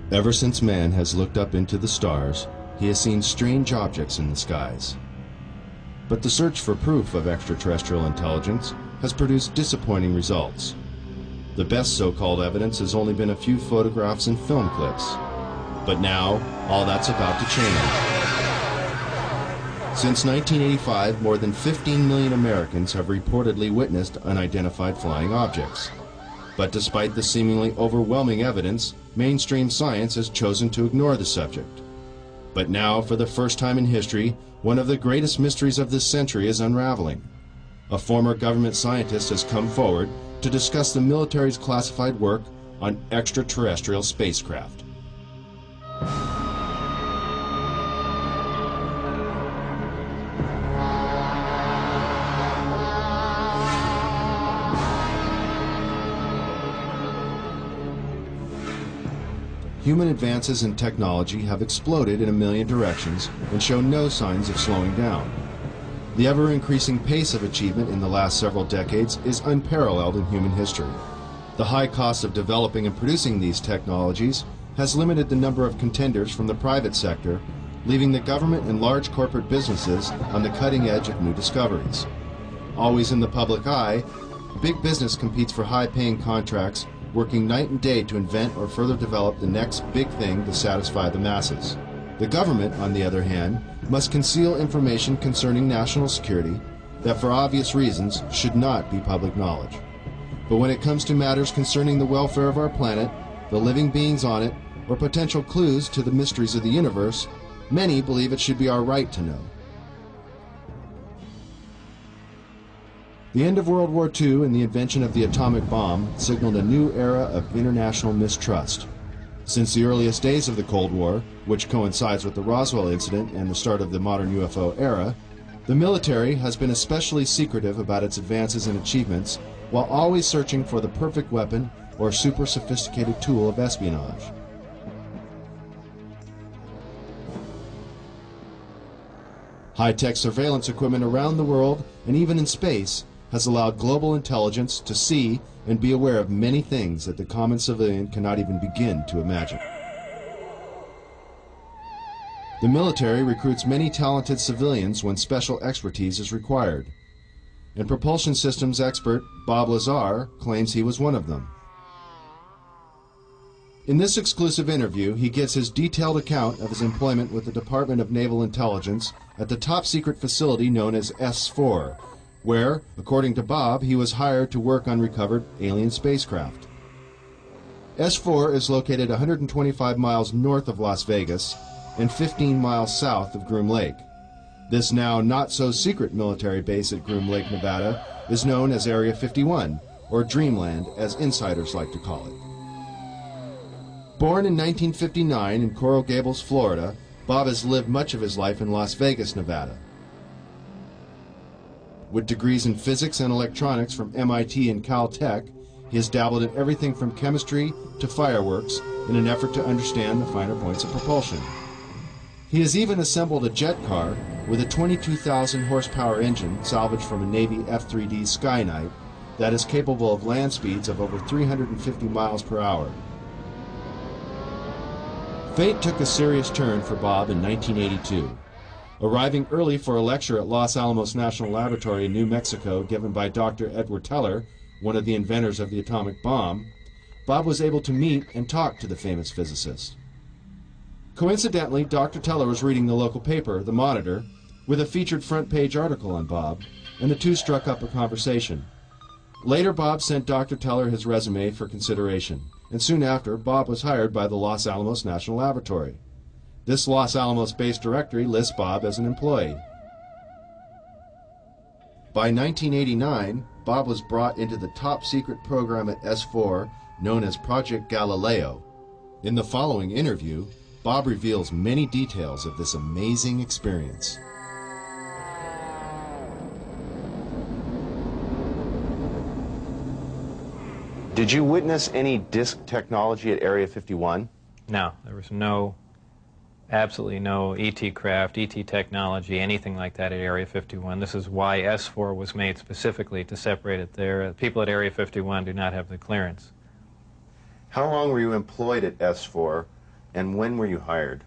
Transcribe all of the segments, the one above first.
Ever since man has looked up into the stars, he has seen strange objects in the skies. But the search for proof of extraterrestrial intelligence has produced disappointing results. The best so-called evidence has only been a few photographs and film clips. But now, all that's about to change. Since 1985, more than 15 million Americans have reportedly witnessed unidentified flying objects. But despite the seemingly overwhelming evidence, mainstream science has chosen to ignore the subject. But now, for the first time in history, one of the greatest mysteries of this century is unraveling. A former government scientist has come forward to discuss the military's classified work on extraterrestrial spacecraft. Human advances in technology have exploded in a million directions and show no signs of slowing down. The ever-increasing pace of achievement in the last several decades is unparalleled in human history. The high cost of developing and producing these technologies has limited the number of contenders from the private sector, leaving the government and large corporate businesses on the cutting edge of new discoveries. Always in the public eye, big business competes for high-paying contracts, working night and day to invent or further develop the next big thing to satisfy the masses. The government, on the other hand, must conceal information concerning national security that, for obvious reasons, should not be public knowledge. But when it comes to matters concerning the welfare of our planet, the living beings on it, or potential clues to the mysteries of the universe, many believe it should be our right to know. The end of World War II and the invention of the atomic bomb signaled a new era of international mistrust. Since the earliest days of the Cold War, which coincides with the Roswell incident and the start of the modern UFO era, the military has been especially secretive about its advances and achievements, while always searching for the perfect weapon or super sophisticated tool of espionage. High-tech surveillance equipment around the world, and even in space, has allowed global intelligence to see and be aware of many things that the common civilian cannot even begin to imagine. The military recruits many talented civilians when special expertise is required, and propulsion systems expert Bob Lazar claims he was one of them. In this exclusive interview, he gives his detailed account of his employment with the Department of Naval Intelligence at the top-secret facility known as S4, where, according to Bob, he was hired to work on recovered alien spacecraft. S4 is located 125 miles north of Las Vegas and 15 miles south of Groom Lake. This now not-so-secret military base at Groom Lake, Nevada, is known as Area 51, or Dreamland, as insiders like to call it. Born in 1959 in Coral Gables, Florida, Bob has lived much of his life in Las Vegas, Nevada. With degrees in physics and electronics from MIT and Caltech, he has dabbled in everything from chemistry to fireworks in an effort to understand the finer points of propulsion. He has even assembled a jet car with a 22,000 horsepower engine salvaged from a Navy F-3D Skynight that is capable of land speeds of over 350 miles per hour. Fate took a serious turn for Bob in 1982. Arriving early for a lecture at Los Alamos National Laboratory in New Mexico given by Dr. Edward Teller, one of the inventors of the atomic bomb, Bob was able to meet and talk to the famous physicist. Coincidentally, Dr. Teller was reading the local paper, The Monitor, with a featured front-page article on Bob, and the two struck up a conversation. Later, Bob sent Dr. Teller his resume for consideration, and soon after, Bob was hired by the Los Alamos National Laboratory. This Los Alamos-based directory lists Bob as an employee. By 1989, Bob was brought into the top-secret program at S4 known as Project Galileo. In the following interview, Bob reveals many details of this amazing experience. Did you witness any disk technology at Area 51? No, there was absolutely no ET craft, ET technology, anything like that at Area 51. This is why S4 was made specifically to separate it there. People at Area 51 do not have the clearance. How long were you employed at S4 And when were you hired?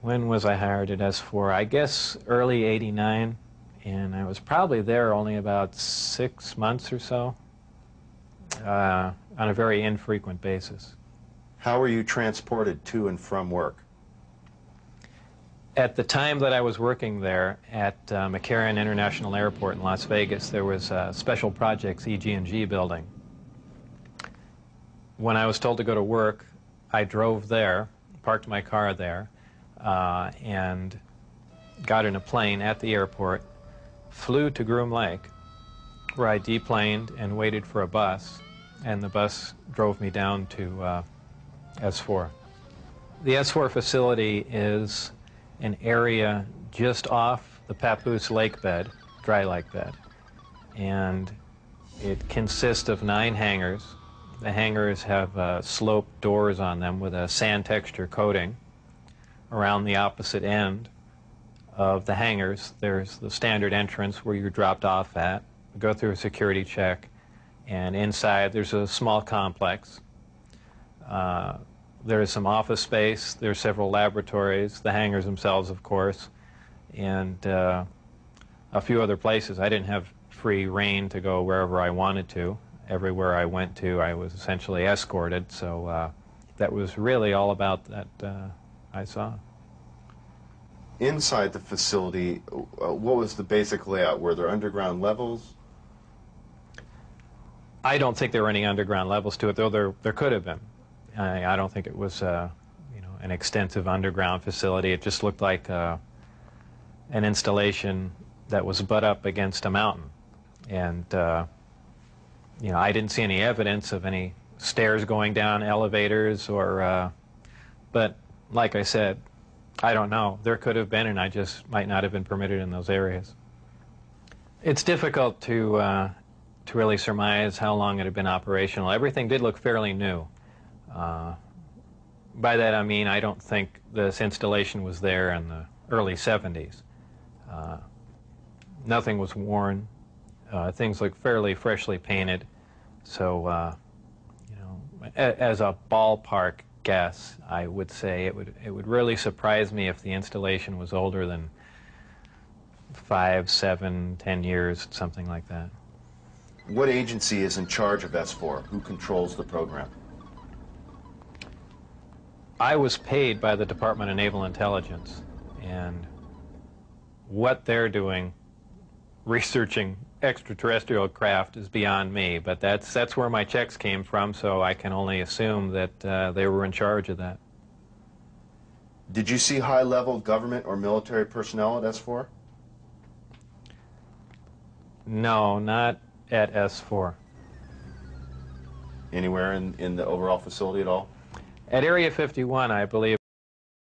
When was I hired at S4? I guess early '89, and I was probably there only about 6 months or so, on a very infrequent basis. How were you transported to and from work? At the time that I was working there at McCarran International Airport in Las Vegas, there was a Special Projects EG&G building. When I was told to go to work, I drove there, parked my car there, and got in a plane at the airport, flew to Groom Lake, where I deplaned and waited for a bus, and the bus drove me down to S4. The S4 facility is an area just off the Papoose lake bed, dry lake bed, and it consists of 9 hangars. The hangars have sloped doors on them with a sand texture coating. Around the opposite end of the hangars, there's the standard entrance where you're dropped off at, go through a security check, and inside there's a small complex. There is some office space, there's several laboratories, the hangars themselves, of course, and a few other places. I didn't have free rein to go wherever I wanted to. Everywhere I went to, I was essentially escorted, so that was really all about that I saw. Inside the facility, what was the basic layout? Were there underground levels? I don't think there were any underground levels to it, though there could have been. I don't think it was an extensive underground facility. It just looked like an installation that was butt up against a mountain. And I didn't see any evidence of any stairs going down, elevators, or but like I said, I don't know. There could have been, and I just might not have been permitted in those areas. It's difficult to really surmise how long it had been operational. Everything did look fairly new. By that I mean I don't think this installation was there in the early 70s. Nothing was worn. Things look fairly freshly painted. So, as a ballpark guess, I would say it would really surprise me if the installation was older than 5, 7, 10 years, something like that. What agency is in charge of S4? Who controls the program? I was paid by the Department of Naval Intelligence, and what they're doing, researching extraterrestrial craft, is beyond me, but that's where my checks came from, so I can only assume that they were in charge of that. Did you see high-level government or military personnel at S4? No, not at S4. Anywhere in the overall facility at all? At Area 51, I believe